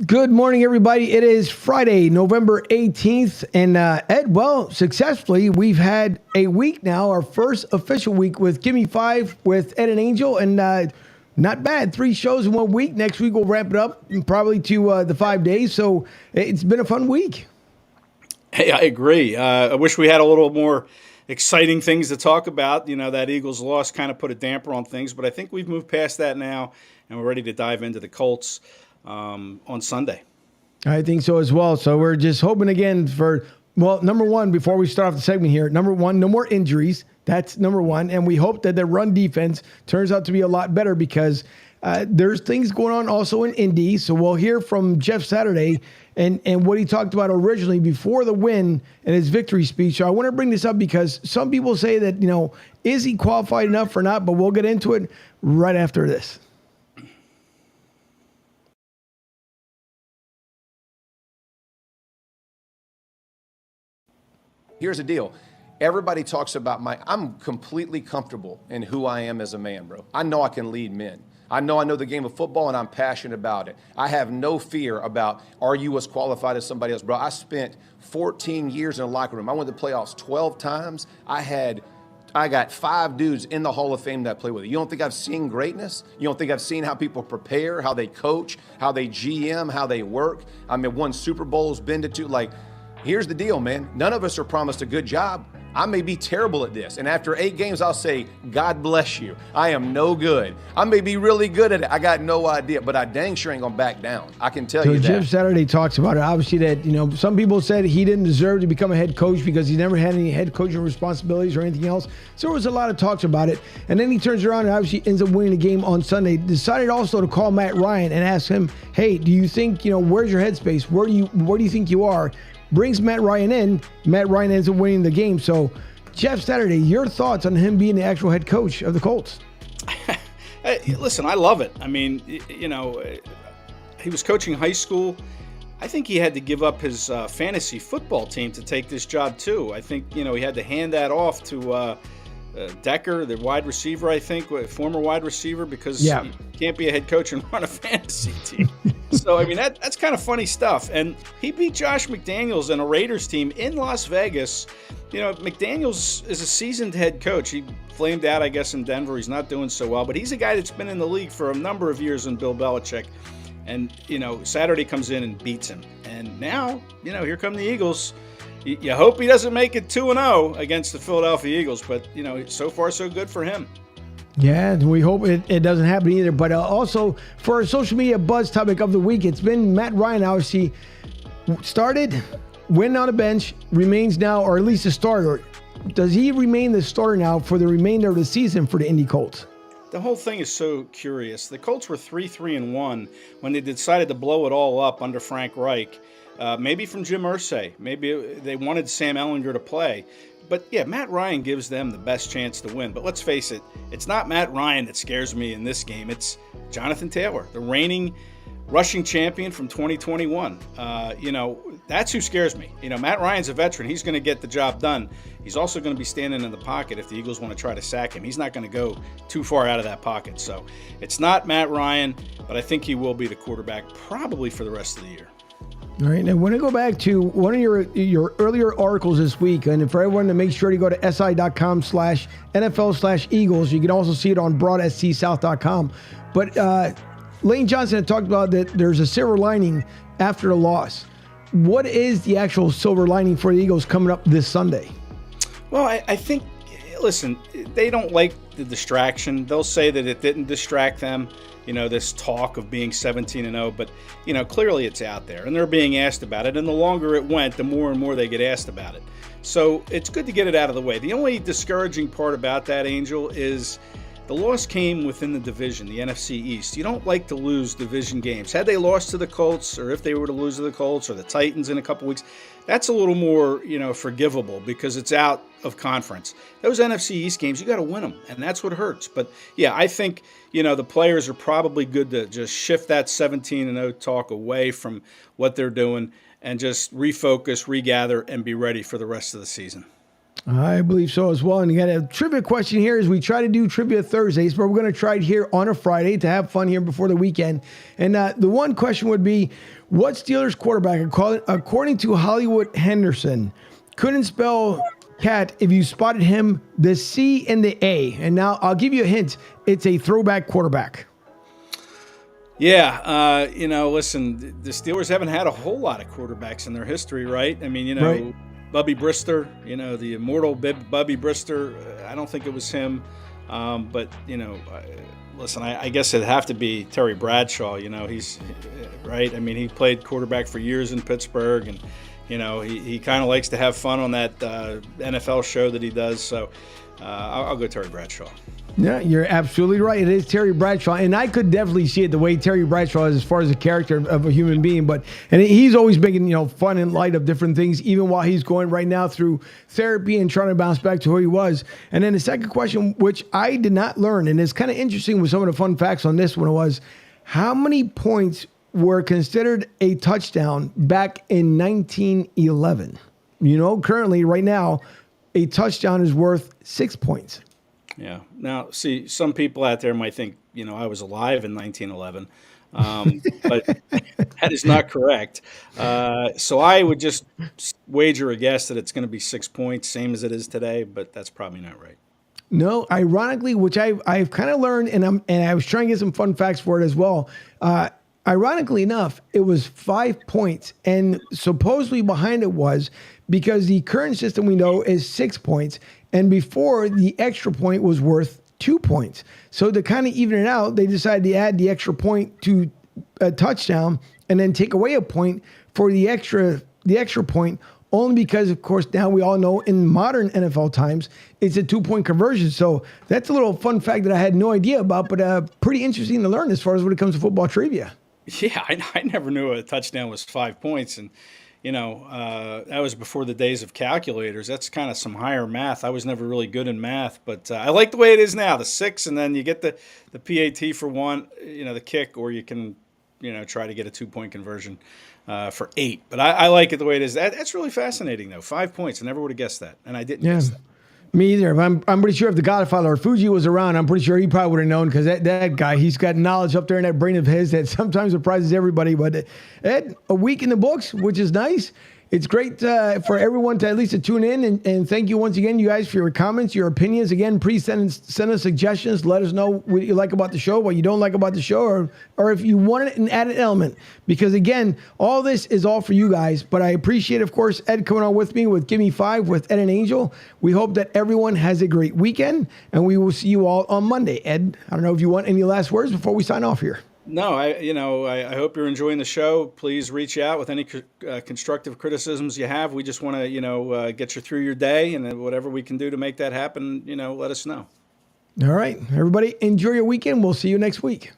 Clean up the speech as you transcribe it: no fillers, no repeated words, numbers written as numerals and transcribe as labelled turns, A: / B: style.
A: Good morning, everybody. It is Friday, November 18th. And Ed, well, successfully, we've had a week now, our first official week with Gimme Five with Ed and Angel. And not bad. 3 shows in 1 week. Next week, we'll ramp it up probably to the 5 days. So it's been a fun week.
B: Hey, I agree. I wish we had a little more exciting things to talk about. You know, that Eagles loss kind of put a damper on things, but I think we've moved past that now, and we're ready to dive into the Colts on Sunday.
A: I think so as well. So we're just hoping again for, well, number one, before we start off the segment here, number one, no more injuries. That's number one. And we hope that the run defense turns out to be a lot better because there's things going on also in Indy. So we'll hear from Jeff Saturday and what he talked about originally before the win and his victory speech. So I want to bring this up because some people say that, you know, is he qualified enough or not? But we'll get into it right after this.
C: Here's the deal. Everybody talks about I'm completely comfortable in who I am as a man, bro. I know I can lead men. I know the game of football, and I'm passionate about it. I have no fear about, are you as qualified as somebody else? Bro, I spent 14 years in the locker room. I went to the playoffs 12 times. I got 5 dudes in the Hall of Fame that play with it. You don't think I've seen greatness? You don't think I've seen how people prepare, how they coach, how they GM, how they work? I mean, won Super Bowls, been to 2, here's the deal, man. None of us are promised a good job. I may be terrible at this. And after 8 games, I'll say, God bless you. I am no good. I may be really good at it. I got no idea. But I dang sure ain't going to back down. I can tell you that.
A: Jeff Saturday talks about it. Obviously that, you know, some people said he didn't deserve to become a head coach because he never had any head coaching responsibilities or anything else. So there was a lot of talks about it. And then he turns around and obviously ends up winning the game on Sunday. Decided also to call Matt Ryan and ask him, hey, do you think, you know, where's your headspace? Where do you think you are? Brings Matt Ryan in. Matt Ryan ends up winning the game. So, Jeff Saturday, your thoughts on him being the actual head coach of the Colts?
B: Listen, I love it. I mean, you know, he was coaching high school. I think he had to give up his fantasy football team to take this job, too. I think, you know, he had to hand that off to Decker, the wide receiver, I think, former wide receiver, because you can't be a head coach and run a fantasy team. So, I mean, that's kind of funny stuff. And he beat Josh McDaniels and a Raiders team in Las Vegas. You know, McDaniels is a seasoned head coach. He flamed out, I guess, in Denver. He's not doing so well. But he's a guy that's been in the league for a number of years in Bill Belichick. And, you know, Saturday comes in and beats him. And now, you know, here come the Eagles. You hope he doesn't make it 2-0 against the Philadelphia Eagles. But, you know, so far so good for him.
A: Yeah, we hope it doesn't happen either. But also, for our social media buzz topic of the week, it's been Matt Ryan, obviously, started, went on a bench, remains now, or at least a starter. Does he remain the starter now for the remainder of the season for the Indy Colts?
B: The whole thing is so curious. The Colts were 3-3-1 when they decided to blow it all up under Frank Reich. Maybe from Jim Irsay. Maybe they wanted Sam Ehlinger to play. But, yeah, Matt Ryan gives them the best chance to win. But let's face it, it's not Matt Ryan that scares me in this game. It's Jonathan Taylor, the reigning rushing champion from 2021. You know, that's who scares me. You know, Matt Ryan's a veteran. He's going to get the job done. He's also going to be standing in the pocket if the Eagles want to try to sack him. He's not going to go too far out of that pocket. So it's not Matt Ryan, but I think he will be the quarterback probably for the rest of the year.
A: All right, now I want to go back to one of your earlier articles this week, and for everyone to make sure to go to si.com/NFL/Eagles. You can also see it on broadscsouth.com. But Lane Johnson had talked about that there's a silver lining after the loss. What is the actual silver lining for the Eagles coming up this Sunday?
B: Well, I think, listen, they don't like the distraction. They'll say that it didn't distract them. You know, this talk of being 17-0, but, you know, clearly it's out there and they're being asked about it. And the longer it went, the more and more they get asked about it. So it's good to get it out of the way. The only discouraging part about that, Angel, is the loss came within the division, the NFC East. You don't like to lose division games. Had they lost to the Colts, or if they were to lose to the Colts or the Titans in a couple weeks, that's a little more, you know, forgivable because it's out of conference. Those NFC East games, you got to win them, and that's what hurts. But, yeah, I think, you know, the players are probably good to just shift that 17-0 talk away from what they're doing and just refocus, regather, and be ready for the rest of the season.
A: I believe so as well. And you got a trivia question here as we try to do trivia Thursdays, but we're going to try it here on a Friday to have fun here before the weekend. And the one question would be, what Steelers quarterback, according to Hollywood Henderson, couldn't spell cat if you spotted him the C and the A? And now I'll give you a hint. It's a throwback quarterback.
B: Yeah, listen, the Steelers haven't had a whole lot of quarterbacks in their history, right? I mean,
A: Right.
B: Bubby Brister, the immortal Bubby Brister. I don't think it was him, but listen, I guess it'd have to be Terry Bradshaw. He's right. I mean, he played quarterback for years in Pittsburgh, and he kind of likes to have fun on that NFL show that he does. So I'll go Terry Bradshaw.
A: Yeah, you're absolutely right. It is Terry Bradshaw, and I could definitely see it the way Terry Bradshaw is as far as a character of a human being. And he's always making fun and light of different things, even while he's going right now through therapy and trying to bounce back to who he was. And then the second question, which I did not learn, and it's kind of interesting with some of the fun facts on this one, was how many points were considered a touchdown back in 1911? Currently, right now, a touchdown is worth 6 points.
B: Yeah. Now, see, some people out there might think, I was alive in 1911, but that is not correct. So I would just wager a guess that it's going to be 6 points, same as it is today, but that's probably not right.
A: No, ironically, which I've kind of learned, and I was trying to get some fun facts for it as well. Ironically enough, it was 5 points, and supposedly behind it was because the current system we know is 6 points, and before the extra point was worth 2 points. So to kind of even it out, they decided to add the extra point to a touchdown and then take away a point for the extra point, only because, of course, now we all know in modern NFL times, it's a 2-point conversion. So that's a little fun fact that I had no idea about, but pretty interesting to learn as far as when it comes to football trivia.
B: Yeah, I never knew a touchdown was 5 points. And, that was before the days of calculators. That's kind of some higher math. I was never really good in math, but I like the way it is now, the 6, and then you get the PAT for 1, the kick, or you can, try to get a 2-point conversion for 8. But I like it the way it is. That's really fascinating, though. 5 points. I never would have guessed that, and I didn't guess that.
A: Me either. I'm pretty sure if the Godfather or Fuji was around, I'm pretty sure he probably would have known, because that guy, he's got knowledge up there in that brain of his that sometimes surprises everybody. But Ed, a week in the books, which is nice. It's great for everyone to at least to tune in. And thank you once again, you guys, for your comments, your opinions. Again, please send us suggestions. Let us know what you like about the show, what you don't like about the show, or if you want an added element. Because, again, all this is all for you guys. But I appreciate, of course, Ed coming on with me with Give Me 5 with Ed and Angel. We hope that everyone has a great weekend, and we will see you all on Monday. Ed, I don't know if you want any last words before we sign off here.
B: No, I hope you're enjoying the show. Please reach out with any constructive criticisms you have. We just want to, get you through your day, and whatever we can do to make that happen, let us know.
A: All right, everybody, enjoy your weekend. We'll see you next week.